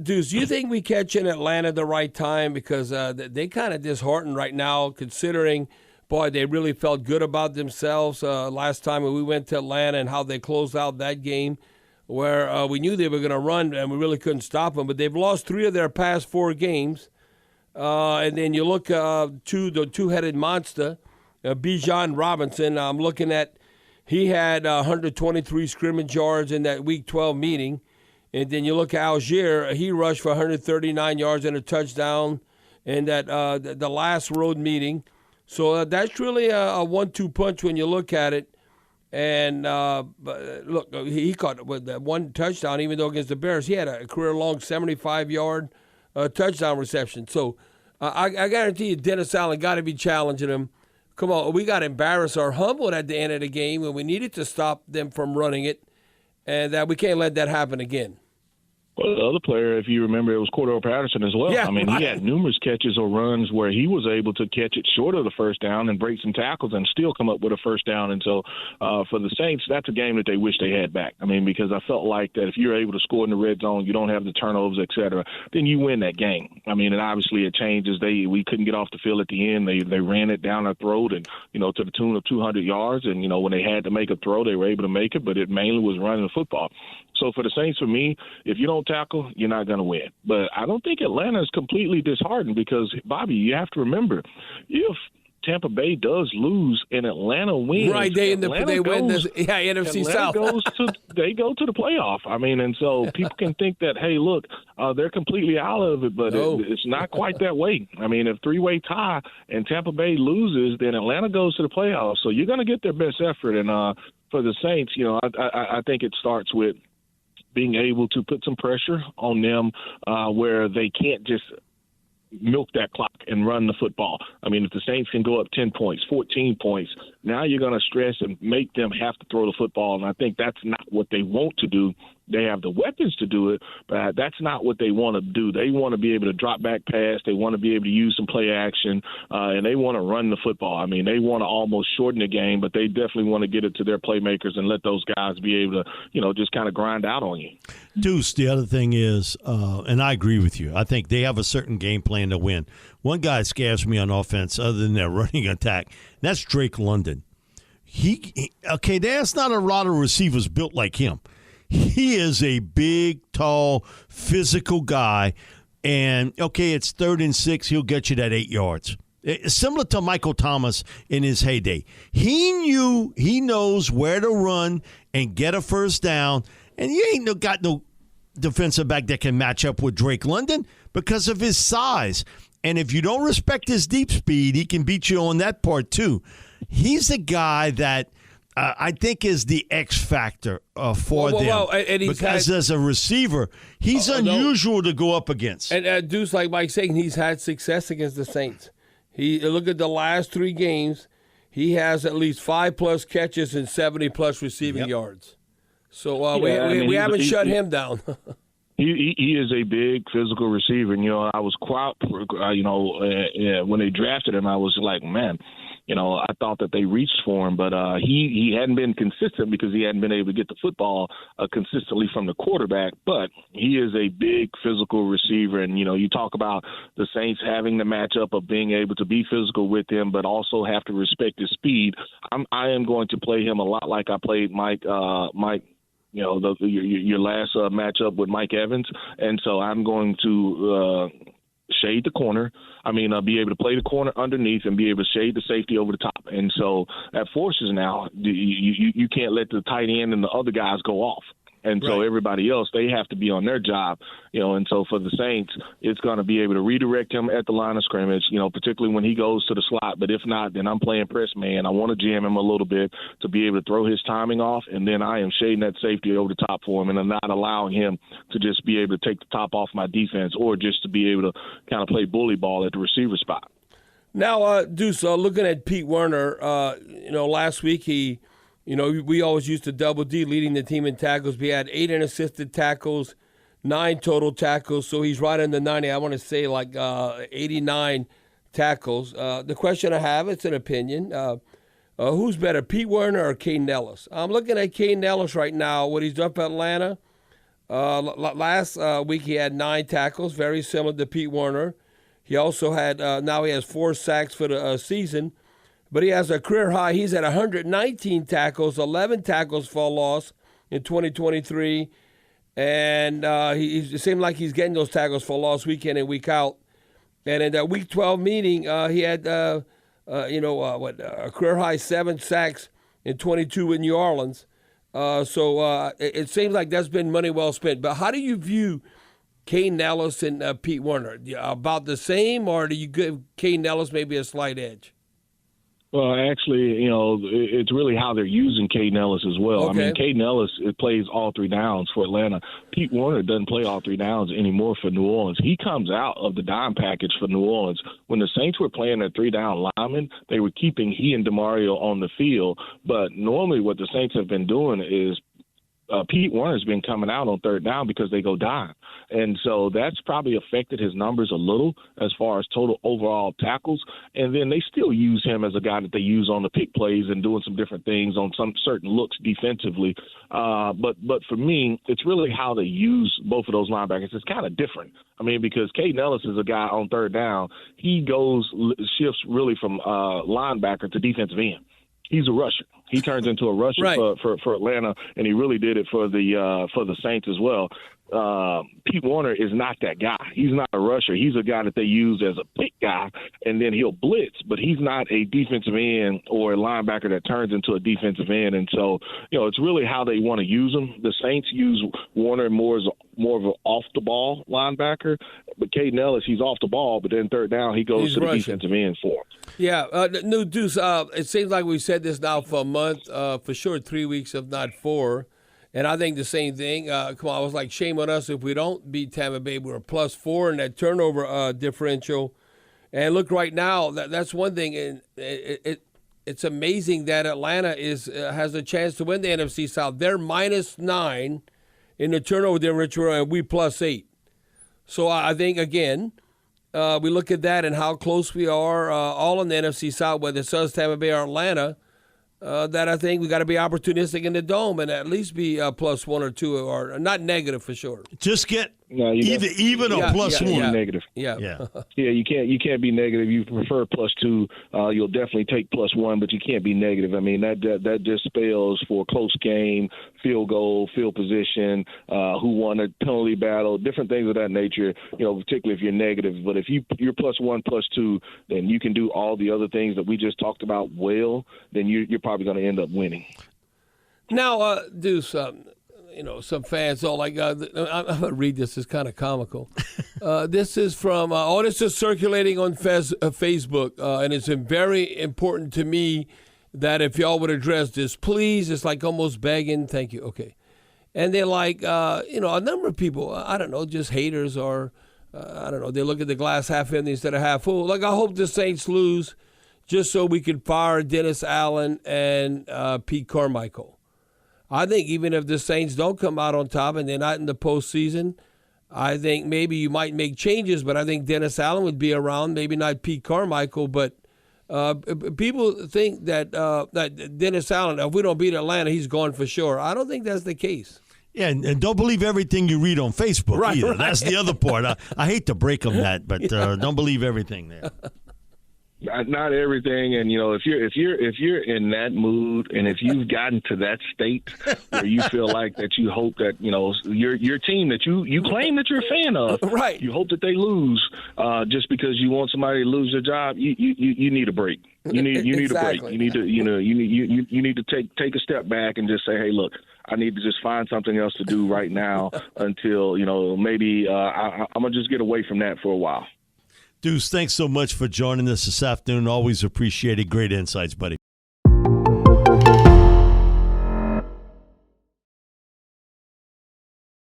Deuce, do you think we catch in Atlanta at the right time? Because they kind of disheartened right now, considering, boy, they really felt good about themselves last time when we went to Atlanta and how they closed out that game, where we knew they were going to run and we really couldn't stop them. But they've lost 3 of their past 4 games. And then you look to the two-headed monster, Bijan Robinson. I'm looking at, he had 123 scrimmage yards in that Week 12 meeting. And then you look at Algier, he rushed for 139 yards and a touchdown in that the last road meeting. So that's really a 1-2 punch when you look at it. And look, he caught with that 1 touchdown, even though against the Bears, he had a career-long 75-yard touchdown reception. So I guarantee you Dennis Allen got to be challenging him. Come on, we got embarrassed or humbled at the end of the game when we needed to stop them from running it, and that we can't let that happen again. Well, the other player, if you remember, it was Cordell Patterson as well. Yeah, I mean, he had numerous catches or runs where he was able to catch it short of the first down and break some tackles and still come up with a first down. And so for the Saints, that's a game that they wish they had back. I mean, because I felt like that if you're able to score in the red zone, you don't have the turnovers, et cetera, then you win that game. I mean, and obviously it changes. We couldn't get off the field at the end. They ran it down our throat and, to the tune of 200 yards. And, when they had to make a throw, they were able to make it, but it mainly was running the football. So for the Saints, for me, if you don't tackle, you're not going to win. But I don't think Atlanta is completely disheartened because, Bobby, you have to remember, if Tampa Bay does lose and Atlanta wins, right? They win the NFC South. They go to the playoff. I mean, and so people can think that, hey, look, they're completely out of it, but it's not quite that way. I mean, if 3-way tie and Tampa Bay loses, then Atlanta goes to the playoffs. So you're going to get their best effort. And for the Saints, I think it starts with being able to put some pressure on them where they can't just milk that clock and run the football. I mean, if the Saints can go up 10 points, 14 points, now you're going to stress and make them have to throw the football. And I think that's not what they want to do. They have the weapons to do it, but that's not what they want to do. They want to be able to drop back pass. They want to be able to use some play action, and they want to run the football. I mean, they want to almost shorten the game, but they definitely want to get it to their playmakers and let those guys be able to, just kind of grind out on you. Deuce, the other thing is, and I agree with you, I think they have a certain game plan to win. One guy scares me on offense other than their running attack, and that's Drake London. There's not a lot of receivers built like him. He is a big, tall, physical guy, and, it's 3rd and 6, he'll get you that 8 yards. Similar to Michael Thomas in his heyday. He knows where to run and get a first down, and you ain't got no defensive back that can match up with Drake London because of his size. And if you don't respect his deep speed, he can beat you on that part too. He's a guy that I think is the X factor for them. Because as a receiver, he's unusual to go up against. And Deuce, like Mike's saying, he's had success against the Saints. Look at the last 3 games. He has at least 5+ catches and 70+ receiving yards. So we haven't shut him down. He is a big physical receiver. And, I was quite, when they drafted him, I was like, man, I thought that they reached for him, but he hadn't been consistent because he hadn't been able to get the football consistently from the quarterback. But he is a big physical receiver. And, you talk about the Saints having the matchup of being able to be physical with him, but also have to respect his speed. I am going to play him a lot like I played Mike, your last matchup with Mike Evans. And so I'm going to shade the corner. Be able to play the corner underneath and be able to shade the safety over the top. And so that forces now you can't let the tight end and the other guys go off. And so everybody else, they have to be on their job, and so for the Saints, it's going to be able to redirect him at the line of scrimmage, particularly when he goes to the slot. But if not, then I'm playing press man. I want to jam him a little bit to be able to throw his timing off, and then I am shading that safety over the top for him, and I'm not allowing him to just be able to take the top off my defense or just to be able to kind of play bully ball at the receiver spot. Now, Deuce, looking at Pete Werner, last week we always used to double D, leading the team in tackles. We had 8 unassisted tackles, 9 total tackles, so he's right in the 90. I want to say 89 tackles. The question I have, it's an opinion. Who's better, Pete Werner or Kane Ellis? I'm looking at Kane Ellis right now, what he's done for Atlanta. Last week he had 9 tackles, very similar to Pete Werner. He also had now he has 4 sacks for the season, but he has a career high. He's at 119 tackles, 11 tackles for loss in 2023, and it seemed like he's getting those tackles for loss week in and week out. And in that Week 12 meeting, he had a career high 7 sacks in 22 in New Orleans. So it seems like that's been money well spent. But how do you view Caden Ellis and Pete Werner? About the same, or do you give Caden Ellis maybe a slight edge? Well, actually, it's really how they're using Caden Ellis as well. Okay. I mean, Caden Ellis plays all 3 downs for Atlanta. Pete Werner doesn't play all 3 downs anymore for New Orleans. He comes out of the dime package for New Orleans. When the Saints were playing their 3-down linemen, they were keeping he and DeMario on the field. But normally what the Saints have been doing is Pete Werner's been coming out on 3rd down because they go dime. And so that's probably affected his numbers a little as far as total overall tackles. And then they still use him as a guy that they use on the pick plays and doing some different things on some certain looks defensively. But for me, it's really how they use both of those linebackers. It's kind of different. I mean, because Caden Ellis is a guy on 3rd down. He shifts really from linebacker to defensive end. He's a rusher. He turns into a rusher right. for Atlanta, and he really did it for the Saints as well. Pete Werner is not that guy. He's not a rusher. He's a guy that they use as a pick guy, and then he'll blitz, but he's not a defensive end or a linebacker that turns into a defensive end. And so, it's really how they want to use him. The Saints use Werner more of an off-the-ball linebacker, but Caden Ellis, he's off the ball, but then 3rd down, he goes to the defensive end for him. Yeah, new Deuce, it seems like we've said this now for a month, for sure 3 weeks, if not 4. And I think the same thing. Come on, I was like, shame on us if we don't beat Tampa Bay. We're +4 in that turnover differential. And look, right now, that's one thing. And it's amazing that Atlanta has a chance to win the NFC South. They're -9 in the turnover differential, and we +8. So I think, again, we look at that and how close we are all in the NFC South, whether it's us, Tampa Bay, or Atlanta. That I think we got to be opportunistic in the dome and at least be +1 or 2, or not negative for sure. Just get either even or +1. Negative. Yeah. You can't be negative. You prefer +2. You'll definitely take +1, but you can't be negative. I mean that just spells for close game, field goal, field position, who won a penalty battle, different things of that nature. Particularly if you're negative. But if you're +1, +2, then you can do all the other things that we just talked about well. Then you're probably going to end up winning. Now, Deuce, some fans are like, I'm going to read this. It's kind of comical. This is from, this is circulating on Facebook, and it's very important to me that if y'all would address this, please. It's like almost begging. Thank you. Okay. And they're like, a number of people, I don't know, just haters or, they look at the glass half empty instead of half full. Like, I hope the Saints lose just so we can fire Dennis Allen and Pete Carmichael. I think even if the Saints don't come out on top and they're not in the postseason, I think maybe you might make changes, but I think Dennis Allen would be around, maybe not Pete Carmichael. But people think that Dennis Allen, if we don't beat Atlanta, he's gone for sure. I don't think that's the case. Yeah, and don't believe everything you read on Facebook either. Right. That's the other part. I hate to break them that, but don't believe everything there. Not everything, and if you're in that mood, and if you've gotten to that state where you feel like that, you hope that your team that you claim that you're a fan of, right? You hope that they lose just because you want somebody to lose their job. You need a break. You need exactly. a break. You need to you need to take a step back and just say, hey, look, I need to just find something else to do right now until maybe I'm gonna just get away from that for a while. Deuce, thanks so much for joining us this afternoon. Always appreciated. Great insights, buddy.